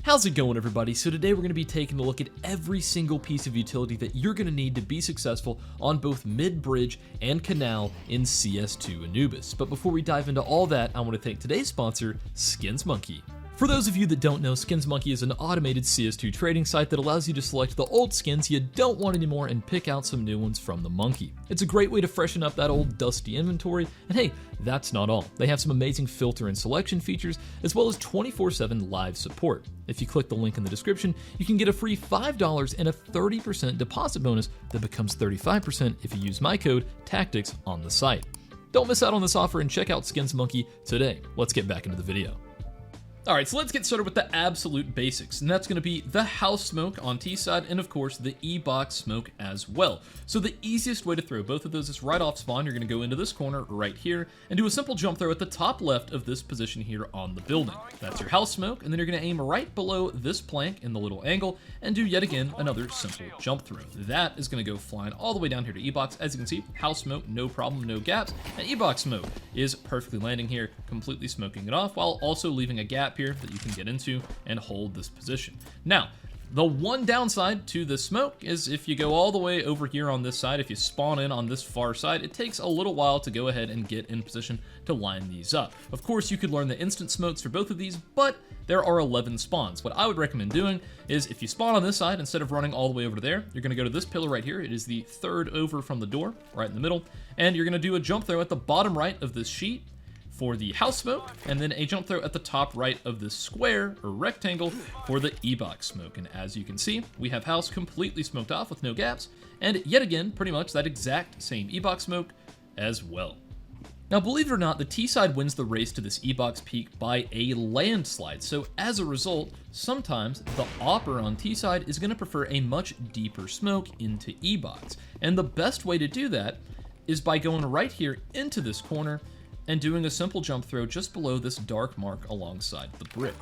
How's it going, everybody? So today we're going to be taking a look at every single piece of utility that you're going to need to be successful on both mid, bridge, and canal in CS2 Anubis. But before we dive into all that, I want to thank today's sponsor, SkinsMonkey. For those of you that don't know, SkinsMonkey is an automated CS2 trading site that allows you to select the old skins you don't want anymore and pick out some new ones from the monkey. It's a great way to freshen up that old dusty inventory, and hey, that's not all. They have some amazing filter and selection features, as well as 24/7 live support. If you click the link in the description, you can get a free $5 and a 30% deposit bonus that becomes 35% if you use my code TACTICS on the site. Don't miss out on this offer and check out SkinsMonkey today. Let's get back into the video. Alright, so let's get started with the absolute basics, and that's going to be the house smoke on T side, and of course the Ebox smoke as well. So the easiest way to throw both of those is right off spawn. You're going to go into this corner right here, and do a simple jump throw at the top left of this position here on the building. That's your house smoke, and then you're going to aim right below this plank in the little angle, and do yet again another simple jump throw. That is going to go flying all the way down here to Ebox. As you can see, house smoke, no problem, no gaps, and Ebox smoke is perfectly landing here, completely smoking it off, while also leaving a gap here that you can get into and hold this position. Now, the one downside to the smoke is if you go all the way over here on this side, if you spawn in on this far side, it takes a little while to go ahead and get in position to line these up. Of course, you could learn the instant smokes for both of these, but there are 11 spawns. What I would recommend doing is if you spawn on this side, instead of running all the way over there, you're gonna go to this pillar right here. It is the third over from the door, right in the middle, and you're gonna do a jump throw at the bottom right of this sheet for the house smoke, and then a jump throw at the top right of this square or rectangle for the Ebox smoke. And as you can see, we have house completely smoked off with no gaps, and yet again, pretty much that exact same Ebox smoke as well. Now, believe it or not, the T side wins the race to this Ebox peak by a landslide. So as a result, sometimes the Opper on T side is going to prefer a much deeper smoke into Ebox. And the best way to do that is by going right here into this corner and doing a simple jump throw just below this dark mark alongside the brick.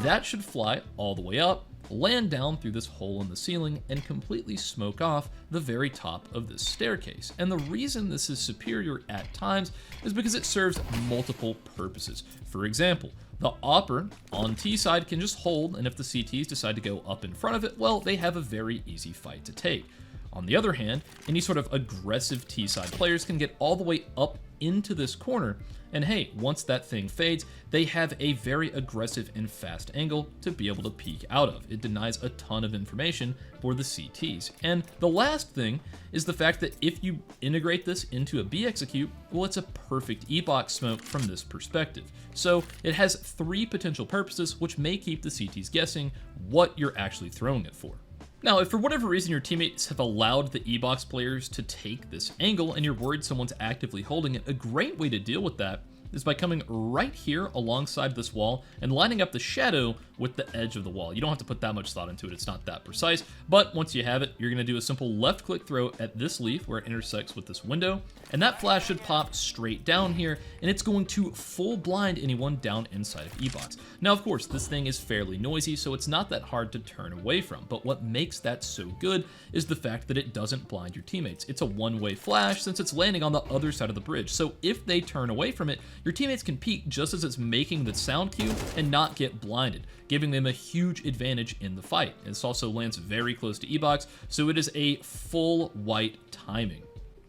That should fly all the way up, land down through this hole in the ceiling, and completely smoke off the very top of this staircase. And the reason this is superior at times is because it serves multiple purposes. For example, the Opper on T side can just hold, and if the CTs decide to go up in front of it, well, they have a very easy fight to take. On the other hand, any sort of aggressive T side players can get all the way up into this corner, and hey, once that thing fades, they have a very aggressive and fast angle to be able to peek out of. It denies a ton of information for the CTs. And the last thing is the fact that if you integrate this into a B execute, well, it's a perfect Ebox smoke from this perspective. So it has 3 potential purposes, which may keep the CTs guessing what you're actually throwing it for. Now, if for whatever reason your teammates have allowed the Ebox players to take this angle and you're worried someone's actively holding it, a great way to deal with that is by coming right here alongside this wall and lining up the shadow with the edge of the wall. You don't have to put that much thought into it, it's not that precise, but once you have it, you're gonna do a simple left click throw at this leaf where it intersects with this window, and that flash should pop straight down here, and it's going to full blind anyone down inside of Ebox. Now, of course, this thing is fairly noisy, so it's not that hard to turn away from, but what makes that so good is the fact that it doesn't blind your teammates. It's a one-way flash since it's landing on the other side of the bridge, so if they turn away from it, your teammates can peek just as it's making the sound cue and not get blinded, giving them a huge advantage in the fight. This also lands very close to Ebox, so it is a full white timing.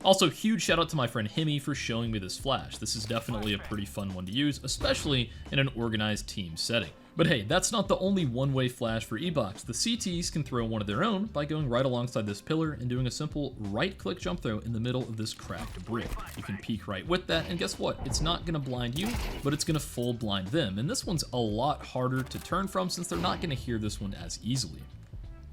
Also, huge shout out to my friend Himmy for showing me this flash. This is definitely a pretty fun one to use, especially in an organized team setting. But hey, that's not the only one-way flash for Ebox. The CTs can throw one of their own by going right alongside this pillar and doing a simple right-click jump throw in the middle of this cracked brick. You can peek right with that, and guess what? It's not gonna blind you, but it's gonna full blind them. And this one's a lot harder to turn from since they're not gonna hear this one as easily.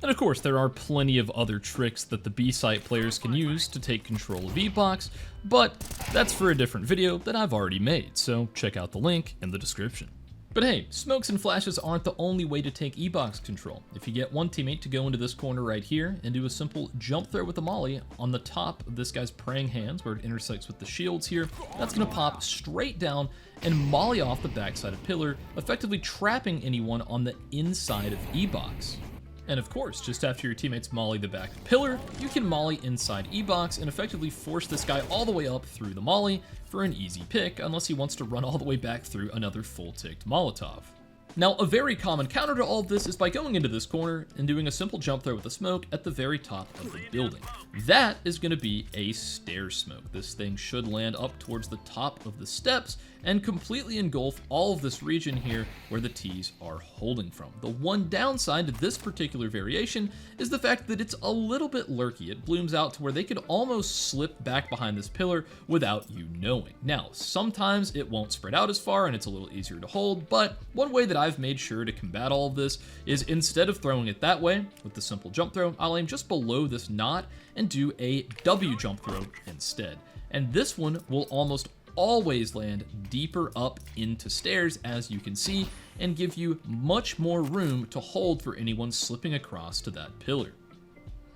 And of course, there are plenty of other tricks that the B-site players can use to take control of Ebox, but that's for a different video that I've already made, so check out the link in the description. But hey, smokes and flashes aren't the only way to take Ebox control. If you get one teammate to go into this corner right here and do a simple jump throw with a molly on the top of this guy's praying hands where it intersects with the shields here, that's gonna pop straight down and molly off the backside of pillar, effectively trapping anyone on the inside of Ebox. And of course, just after your teammates molly the back pillar, you can molly inside Ebox and effectively force this guy all the way up through the molly for an easy pick, unless he wants to run all the way back through another full-ticked Molotov. Now, a very common counter to all of this is by going into this corner and doing a simple jump throw with the smoke at the very top of the building. That is going to be a stair smoke. This thing should land up towards the top of the steps and completely engulf all of this region here where the T's are holding from. The one downside to this particular variation is the fact that it's a little bit lurky. It blooms out to where they could almost slip back behind this pillar without you knowing. Now, sometimes it won't spread out as far and it's a little easier to hold, but one way that I've made sure to combat all of this is instead of throwing it that way with the simple jump throw, I'll aim just below this knot and do a W jump throw instead. And this one will almost always land deeper up into stairs, as you can see, and give you much more room to hold for anyone slipping across to that pillar.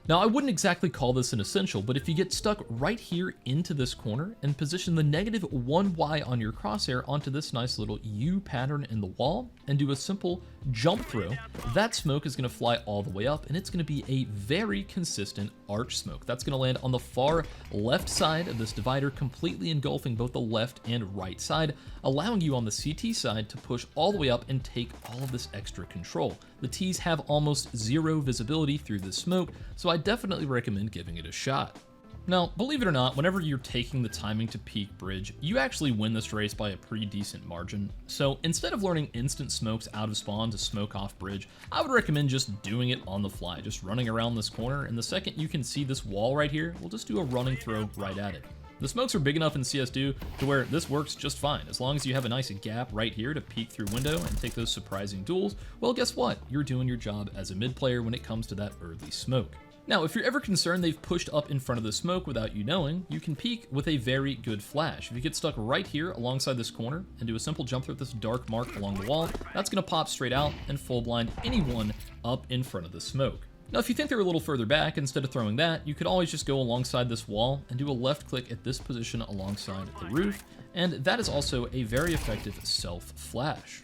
Now, I wouldn't exactly call this an essential, but if you get stuck right here into this corner and position the -1Y on your crosshair onto this nice little U pattern in the wall and do a simple jump throw, that smoke is going to fly all the way up and it's going to be a very consistent arch smoke. That's going to land on the far left side of this divider, completely engulfing both the left and right side, allowing you on the CT side to push all the way up and take all of this extra control. The T's have almost zero visibility through this smoke, so I definitely recommend giving it a shot. Now, believe it or not, whenever you're taking the timing to peak bridge, you actually win this race by a pretty decent margin. So instead of learning instant smokes out of spawn to smoke off bridge, I would recommend just doing it on the fly, just running around this corner, and the second you can see this wall right here, we'll just do a running throw right at it. The smokes are big enough in CS2 to where this works just fine. As long as you have a nice gap right here to peek through window and take those surprising duels, well, guess what? You're doing your job as a mid player when it comes to that early smoke. Now, if you're ever concerned they've pushed up in front of the smoke without you knowing, you can peek with a very good flash. If you get stuck right here alongside this corner and do a simple jump through this dark mark along the wall, that's going to pop straight out and full blind anyone up in front of the smoke. Now, if you think they're a little further back, instead of throwing that, you could always just go alongside this wall and do a left click at this position alongside the roof, and that is also a very effective self-flash.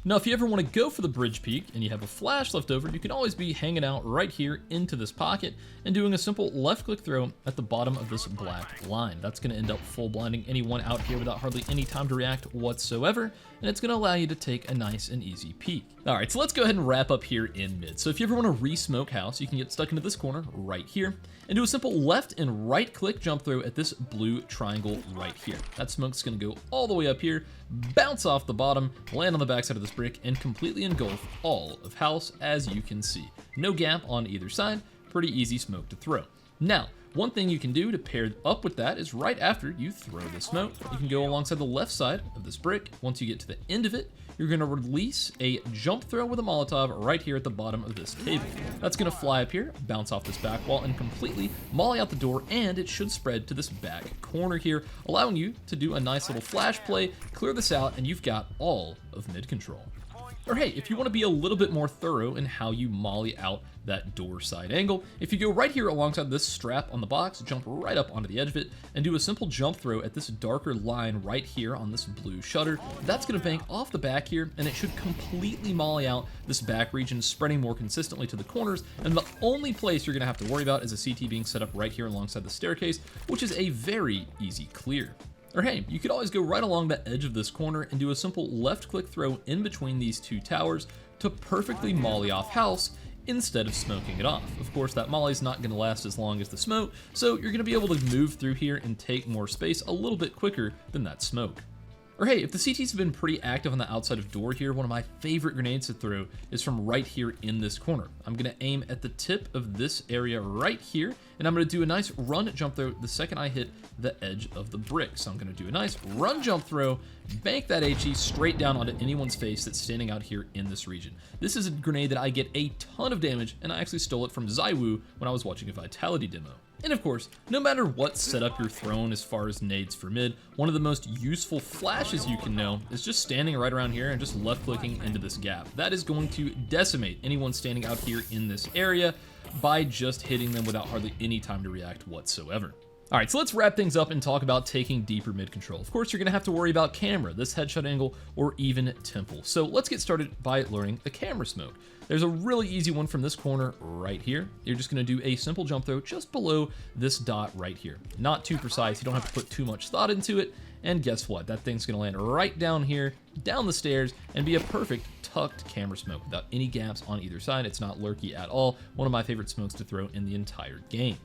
Now, if you ever want to go for the bridge peak and you have a flash left over, you can always be hanging out right here into this pocket and doing a simple left click throw at the bottom of this black line. That's going to end up full blinding anyone out here without hardly any time to react whatsoever, and it's going to allow you to take a nice and easy peek. All right, so let's go ahead and wrap up here in mid. So if you ever want to re-smoke house, you can get stuck into this corner right here and do a simple left and right click jump throw at this blue triangle right here. That smoke's going to go all the way up here, bounce off the bottom, land on the backside of this brick, and completely engulf all of house, as you can see. No gap on either side, pretty easy smoke to throw. Now, one thing you can do to pair up with that is right after you throw the smoke, you can go alongside the left side of this brick. Once you get to the end of it, you're going to release a jump throw with a Molotov right here at the bottom of this table. That's going to fly up here, bounce off this back wall, and completely molly out the door, and it should spread to this back corner here, allowing you to do a nice little flash play, clear this out, and you've got all of mid control. Or hey, if you want to be a little bit more thorough in how you molly out that door side angle, if you go right here alongside this strap on the box, jump right up onto the edge of it, and do a simple jump throw at this darker line right here on this blue shutter, that's going to bank off the back here, and it should completely molly out this back region, spreading more consistently to the corners, and the only place you're going to have to worry about is a CT being set up right here alongside the staircase, which is a very easy clear. Or hey, you could always go right along the edge of this corner and do a simple left click throw in between these two towers to perfectly molly off house instead of smoking it off. Of course, that molly is not going to last as long as the smoke, so you're going to be able to move through here and take more space a little bit quicker than that smoke. Or hey, if the CTs have been pretty active on the outside of door here, one of my favorite grenades to throw is from right here in this corner. I'm going to aim at the tip of this area right here, and I'm going to do a nice run jump throw the second I hit the edge of the brick. So I'm going to do a nice run jump throw, bank that HE straight down onto anyone's face that's standing out here in this region. This is a grenade that I get a ton of damage, and I actually stole it from Zywoo when I was watching a Vitality demo. And of course, no matter what setup you're throwing as far as nades for mid, one of the most useful flashes you can know is just standing right around here and just left clicking into this gap. That is going to decimate anyone standing out here in this area by just hitting them without hardly any time to react whatsoever. All right, so let's wrap things up and talk about taking deeper mid control. Of course, you're gonna have to worry about camera, this headshot angle, or even temple. So let's get started by learning the camera smoke. There's a really easy one from this corner right here. You're just gonna do a simple jump throw just below this dot right here. Not too precise, you don't have to put too much thought into it, and guess what? That thing's gonna land right down here, down the stairs, and be a perfect tucked camera smoke without any gaps on either side. It's not lurky at all. One of my favorite smokes to throw in the entire game.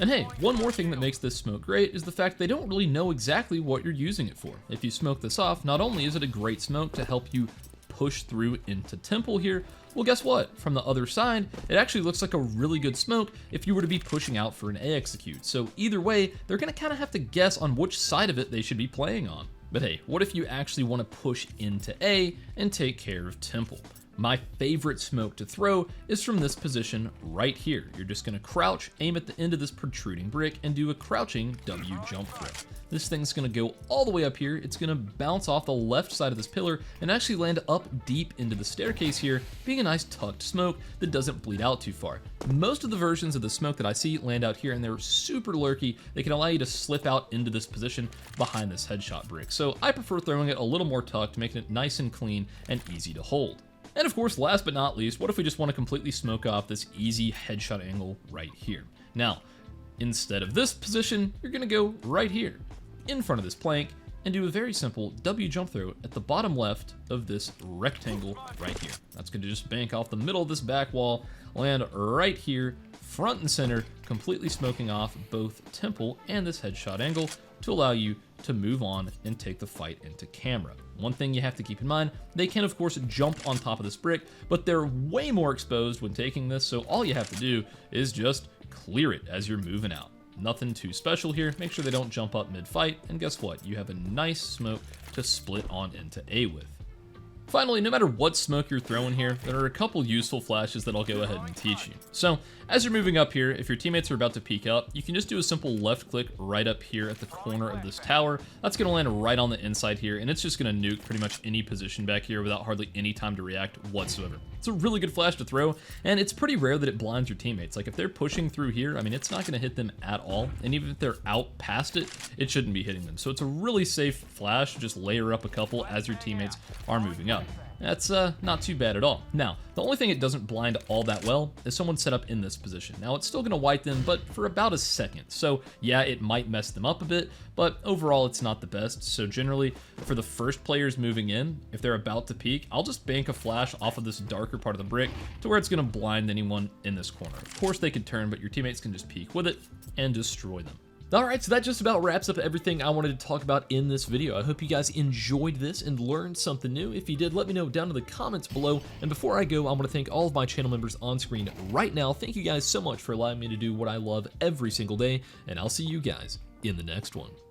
And hey, one more thing that makes this smoke great is the fact they don't really know exactly what you're using it for. If you smoke this off, not only is it a great smoke to help you push through into Temple here, well guess what? From the other side, it actually looks like a really good smoke if you were to be pushing out for an A execute. So either way, they're gonna kind of have to guess on which side of it they should be playing on. But hey, what if you actually want to push into A and take care of Temple? My favorite smoke to throw is from this position right here. You're just gonna crouch, aim at the end of this protruding brick, and do a crouching W jump throw. This thing's gonna go all the way up here. It's gonna bounce off the left side of this pillar and actually land up deep into the staircase here, being a nice tucked smoke that doesn't bleed out too far. Most of the versions of the smoke that I see land out here, and they're super lurky. They can allow you to slip out into this position behind this headshot brick. So I prefer throwing it a little more tucked, making it nice and clean and easy to hold. And of course, last but not least, what if we just want to completely smoke off this easy headshot angle right here? Now, instead of this position, you're gonna go right here, in front of this plank, and do a very simple W jump throw at the bottom left of this rectangle right here. That's gonna just bank off the middle of this back wall, land right here, front and center, completely smoking off both Temple and this headshot angle to allow you to move on and take the fight into camera. One thing you have to keep in mind, they can of course jump on top of this brick, but they're way more exposed when taking this, so all you have to do is just clear it as you're moving out. Nothing too special here. Make sure they don't jump up mid-fight, and guess what? You have a nice smoke to split on into A with. Finally, no matter what smoke you're throwing here, there are a couple useful flashes that I'll go ahead and teach you. So, as you're moving up here, if your teammates are about to peek up, you can just do a simple left click right up here at the corner of this tower. That's gonna land right on the inside here, and it's just gonna nuke pretty much any position back here without hardly any time to react whatsoever. It's a really good flash to throw, and it's pretty rare that it blinds your teammates. Like if they're pushing through here, I mean, it's not gonna hit them at all, and even if they're out past it, it shouldn't be hitting them. So it's a really safe flash. Just layer up a couple as your teammates are moving up. That's not too bad at all. Now, the only thing it doesn't blind all that well is someone set up in this position. Now, it's still gonna wipe them, but for about a second. So yeah, it might mess them up a bit, but overall it's not the best. So generally, for the first players moving in, if they're about to peek, I'll just bank a flash off of this darker part of the brick to where it's gonna blind anyone in this corner. Of course they could turn, but your teammates can just peek with it and destroy them. Alright, so that just about wraps up everything I wanted to talk about in this video. I hope you guys enjoyed this and learned something new. If you did, let me know down in the comments below. And before I go, I want to thank all of my channel members on screen right now. Thank you guys so much for allowing me to do what I love every single day, and I'll see you guys in the next one.